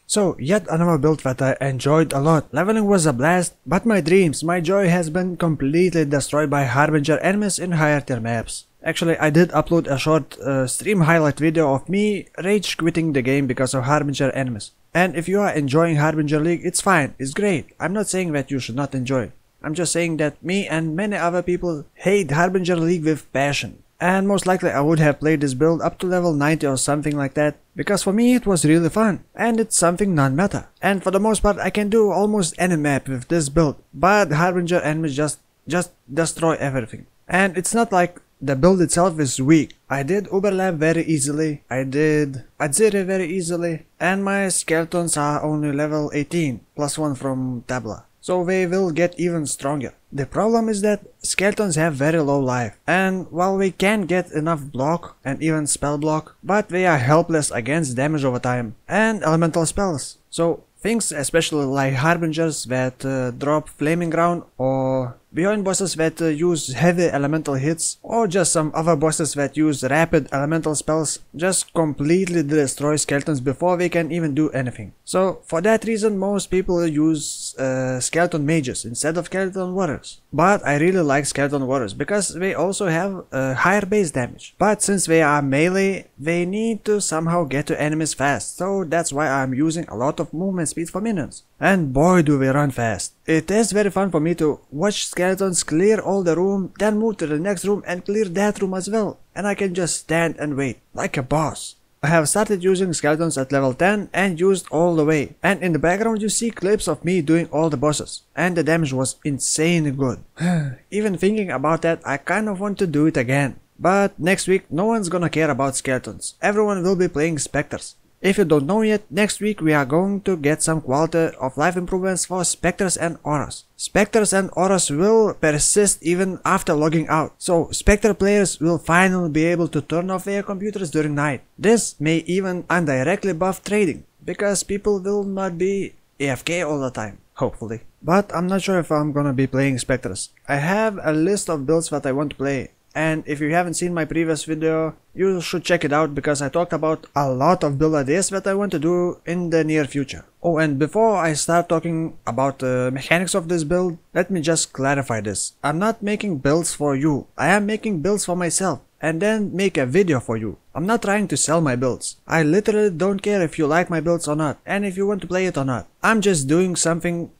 So, yet another build that I enjoyed a lot. Leveling was a blast, but my dreams, my joy has been completely destroyed by Harbinger enemies in higher tier maps. Actually, I did upload a short stream highlight video of me rage quitting the game because of Harbinger enemies. And if you are enjoying Harbinger League, it's fine, it's great. I'm not saying that you should not enjoy. I'm just saying that me and many other people hate Harbinger League with passion. And most likely I would have played this build up to level 90 or something like that, because for me it was really fun, and it's something non-meta. And for the most part I can do almost any map with this build, but Harbinger enemies just destroy everything. And it's not like the build itself is weak. I did Uberlap very easily, I did Adziri very easily, and my skeletons are only level 18, plus 1 from Tabla. So they will get even stronger. The problem is that skeletons have very low life, and while we can get enough block and even spell block, but they are helpless against damage over time and elemental spells. So things especially like Harbingers that drop Flaming Ground, or Beyond bosses that use heavy elemental hits, or just some other bosses that use rapid elemental spells, just completely destroy skeletons before they can even do anything. So for that reason most people use skeleton mages instead of skeleton warriors. But I really like skeleton warriors because they also have higher base damage. But since they are melee, they need to somehow get to enemies fast, so that's why I'm using a lot of movement speed for minions. And boy do they run fast. It is very fun for me to watch skeletons clear all the room, then move to the next room and clear that room as well. And I can just stand and wait, like a boss. I have started using skeletons at level 10 and used all the way. And in the background you see clips of me doing all the bosses. And the damage was insanely good. Even thinking about that, I kind of want to do it again. But next week no one's gonna care about skeletons. Everyone will be playing specters. If you don't know yet, next week we are going to get some quality of life improvements for specters and auras. Specters and auras will persist even after logging out, so specter players will finally be able to turn off their computers during night. This may even indirectly buff trading, because people will not be AFK all the time, hopefully. But I'm not sure if I'm gonna be playing specters. I have a list of builds that I want to play. And if you haven't seen my previous video, you should check it out because I talked about a lot of build ideas that I want to do in the near future. Oh, and before I start talking about the mechanics of this build, let me just clarify this. I'm not making builds for you, I am making builds for myself and then make a video for you. I'm not trying to sell my builds. I literally don't care if you like my builds or not, and if you want to play it or not. I'm just doing something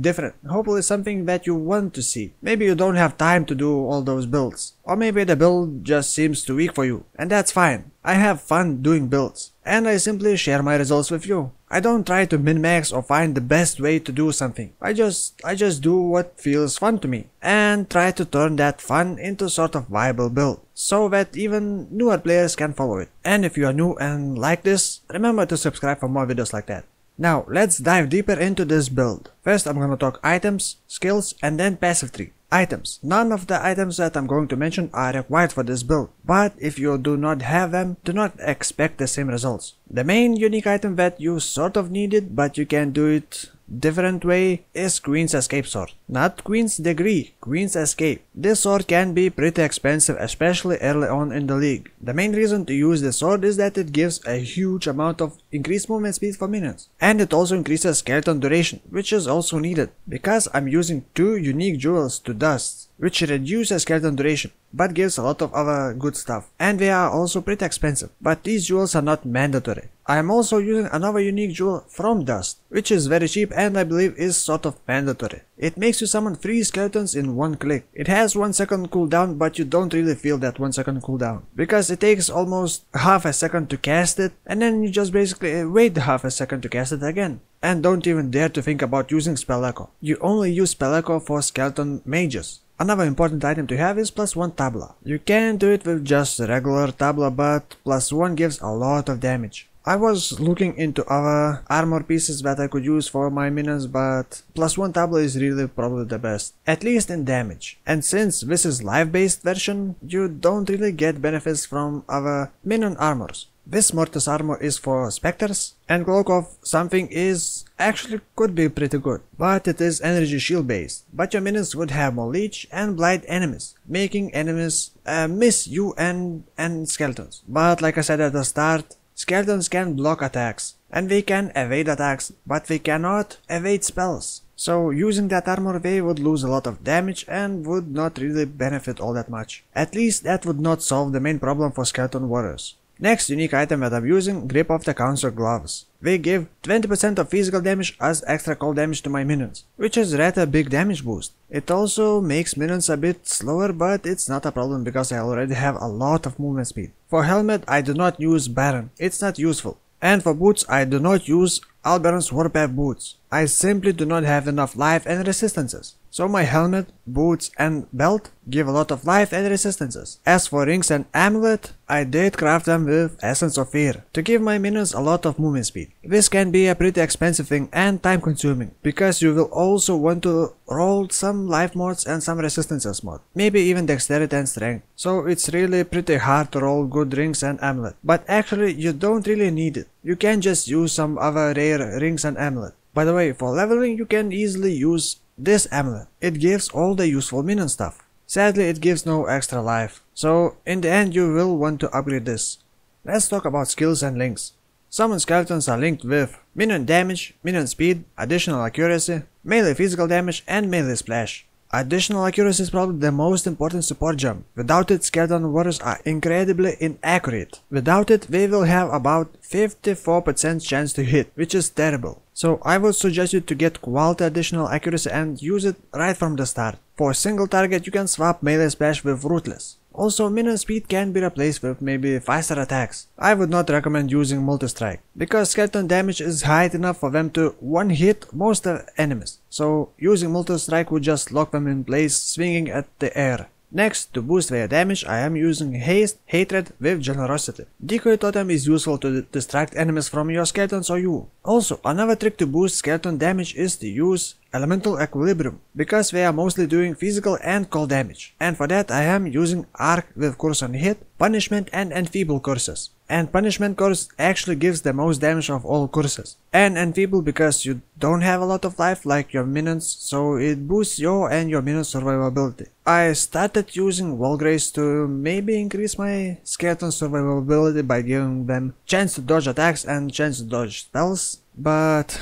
different, hopefully something that you want to see. Maybe you don't have time to do all those builds, or maybe the build just seems too weak for you, and that's fine. I have fun doing builds, and I simply share my results with you. I don't try to min-max or find the best way to do something. I just do what feels fun to me, and try to turn that fun into sort of viable build, so that even newer players can follow it. And if you are new and like this, remember to subscribe for more videos like that. Now let's dive deeper into this build. First I'm gonna talk items, skills, and then passive tree. Items. None of the items that I'm going to mention are required for this build, but if you do not have them, do not expect the same results. The main unique item that you sort of needed, but you can do it different way, is Queen's Escape Sword. Not Queen's Degree, Queen's Escape. This sword can be pretty expensive, especially early on in the league. The main reason to use this sword is that it gives a huge amount of increased movement speed for minions. And it also increases skeleton duration, which is also needed, because I'm using 2 unique jewels to dust, which reduces skeleton duration, but gives a lot of other good stuff. And they are also pretty expensive, but these jewels are not mandatory. I am also using another unique jewel from dust, which is very cheap and I believe is sort of mandatory. It makes you summon 3 skeletons in one click. It has 1 second cooldown, but you don't really feel that 1 second cooldown, because it takes almost half a second to cast it, and then you just basically wait half a second to cast it again. And don't even dare to think about using Spell Echo. You only use Spell Echo for skeleton mages. Another important item to have is +1 tabla. You can do it with just regular tabla, but +1 gives a lot of damage. I was looking into other armor pieces that I could use for my minions, but +1 tabla is really probably the best, at least in damage. And since this is life-based version, you don't really get benefits from other minion armors. This Mortis armor is for specters, and Cloak of something is actually could be pretty good, but it is energy shield based. But your minions would have more leech and blind enemies, making enemies miss you and skeletons. But like I said at the start, skeletons can block attacks, and we can evade attacks, but we cannot evade spells. So using that armor we would lose a lot of damage and would not really benefit all that much. At least that would not solve the main problem for skeleton warriors. Next unique item that I'm using, Grip of the Council Gloves. They give 20% of physical damage as extra cold damage to my minions, which is rather big damage boost. It also makes minions a bit slower, but it's not a problem because I already have a lot of movement speed. For helmet I do not use Baron, it's not useful. And for boots I do not use Alberon's Warpath boots. I simply do not have enough life and resistances. So my helmet, boots and belt give a lot of life and resistances. As for rings and amulet, I did craft them with Essence of Fear to give my minions a lot of movement speed. This can be a pretty expensive thing and time consuming, because you will also want to roll some life mods and some resistances mod, maybe even dexterity and strength. So it's really pretty hard to roll good rings and amulet. But actually you don't really need it. You can just use some other rare rings and amulet. By the way, for leveling you can easily use this amulet. It gives all the useful minion stuff. Sadly it gives no extra life, so in the end you will want to upgrade this. Let's talk about skills and links. Summon skeletons are linked with minion damage, minion speed, additional accuracy, melee physical damage and melee splash. Additional accuracy is probably the most important support gem. Without it, skeleton warriors are incredibly inaccurate. Without it, they will have about 54% chance to hit, which is terrible. So I would suggest you to get quality additional accuracy and use it right from the start. For a single target you can swap melee splash with ruthless. Also, minion speed can be replaced with maybe faster attacks. I would not recommend using multi-strike, because skeleton damage is high enough for them to one-hit most enemies. So using multi-strike would just lock them in place, swinging at the air. Next, to boost their damage, I am using Haste, Hatred with Generosity. Decoy Totem is useful to distract enemies from your skeletons or you. Also, another trick to boost skeleton damage is to use Elemental Equilibrium, because they are mostly doing physical and cold damage. And for that I am using Arc with Curse on Hit, Punishment and Enfeeble curses. And Punishment curse actually gives the most damage of all curses. And Enfeeble because you don't have a lot of life like your minions, so it boosts your and your minions survivability. I started using Wall Grace to maybe increase my skeleton survivability by giving them chance to dodge attacks and chance to dodge spells. But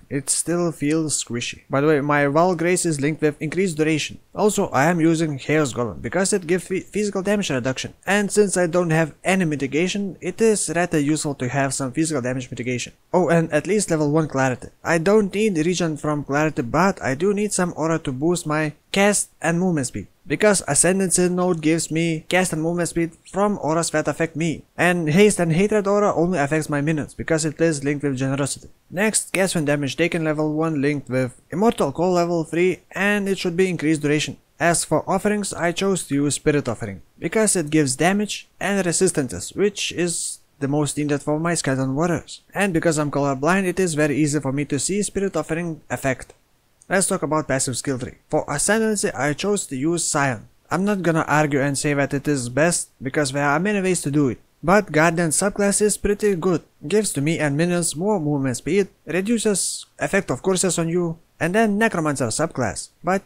it still feels squishy. By the way, my Wall Grace is linked with increased duration. Also, I am using Chaos Golem because it gives physical damage reduction. And since I don't have any mitigation, it is rather useful to have some physical damage mitigation. Oh, and at least level 1 Clarity. I don't need regen from Clarity, but I do need some aura to boost my cast and movement speed. Because Ascendancy node gives me cast and movement speed from auras that affect me. And Haste and Hatred aura only affects my minions because it is linked with Generosity. Next, cast when damage taken level 1 linked with Immortal Call level 3, and it should be increased duration. As for offerings, I chose to use Spirit Offering because it gives damage and resistances, which is the most needed for my skeleton warriors. And because I'm colorblind, it is very easy for me to see Spirit Offering effect. Let's talk about passive skill tree. For Ascendancy, I chose to use Scion. I'm not gonna argue and say that it is best, because there are many ways to do it. But Guardian subclass is pretty good. Gives to me and minions more movement speed, reduces effect of curses on you, and then Necromancer subclass. But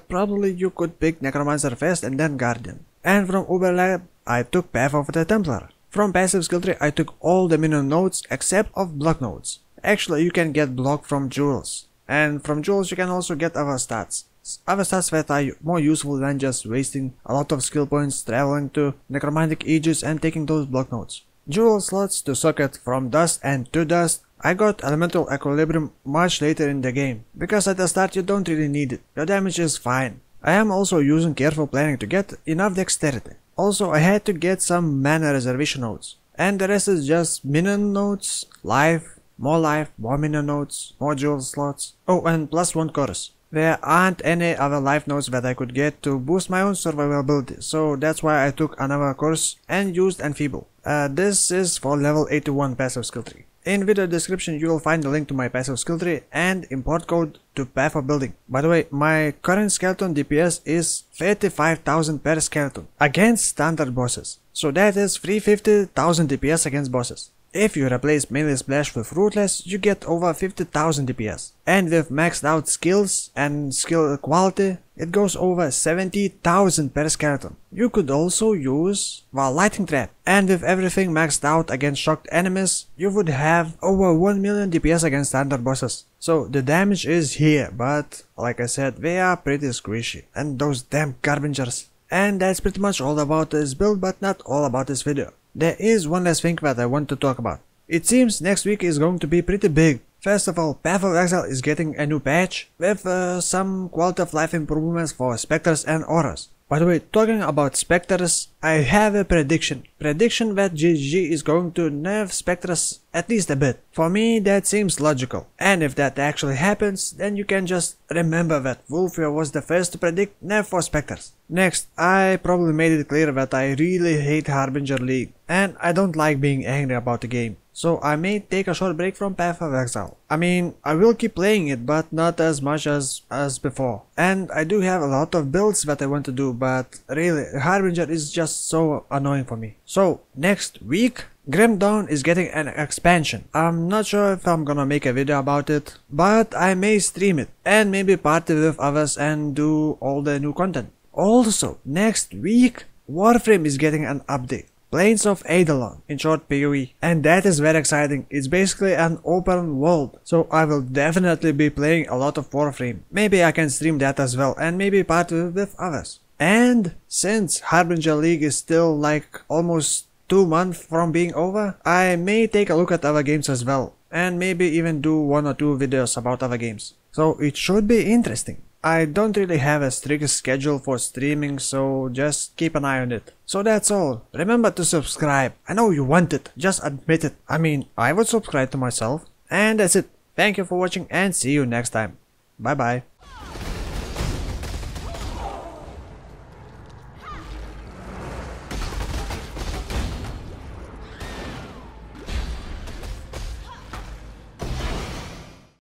probably you could pick Necromancer first and then Guardian. And from Uberlab, I took Path of the Templar. From passive skill tree, I took all the minion nodes except of block nodes. Actually, you can get block from jewels. And from jewels you can also get other stats. Other stats that are more useful than just wasting a lot of skill points traveling to Necromantic Aegis and taking those block nodes. Jewel slots to socket from dust and to dust. I got Elemental Equilibrium much later in the game, because at the start you don't really need it, your damage is fine. I am also using careful planning to get enough dexterity. Also I had to get some mana reservation nodes. And the rest is just minion nodes, life, more minion nodes, more jewel slots. Oh, and +1 chorus. There aren't any other life nodes that I could get to boost my own survivability, so that's why I took another course and used Enfeeble. This is for level 81 passive skill tree. In video description you will find the link to my passive skill tree and import code to Path of Building. By the way, my current skeleton DPS is 35,000 per skeleton against standard bosses. So that is 350,000 DPS against bosses. If you replace melee splash with rootless, you get over 50,000 DPS. And with maxed out skills and skill quality, it goes over 70,000 per skeleton. You could also use lightning trap, and with everything maxed out against shocked enemies, you would have over 1 million DPS against standard bosses. So the damage is here, but like I said, they are pretty squishy. And those damn Harbingers. And that's pretty much all about this build, but not all about this video. There is one last thing that I want to talk about. It seems next week is going to be pretty big. First of all, Path of Exile is getting a new patch with some quality of life improvements for specters and auras. By the way, talking about specters, I have a prediction that GG is going to nerf specters at least a bit. For me, that seems logical. And if that actually happens, then you can just remember that Woolfio was the first to predict nerf for specters. Next, I probably made it clear that I really hate Harbinger League, and I don't like being angry about the game. So I may take a short break from Path of Exile. I mean, I will keep playing it, but not as much as before. And I do have a lot of builds that I want to do, but really, Harbinger is just so annoying for me. So, next week, Grim Dawn is getting an expansion. I'm not sure if I'm gonna make a video about it, but I may stream it, and maybe party with others and do all the new content. Also, next week, Warframe is getting an update. Plains of Eidolon, in short PoE, and that is very exciting. It's basically an open world, so I will definitely be playing a lot of Warframe. Maybe I can stream that as well, and maybe party with others. And since Harbinger League is still like almost 2 months from being over, I may take a look at other games as well, and maybe even do 1 or 2 videos about other games. So it should be interesting. I don't really have a strict schedule for streaming, so just keep an eye on it. So that's all. Remember to subscribe. I know you want it, just admit it. I mean, I would subscribe to myself. And that's it. Thank you for watching and see you next time. Bye bye.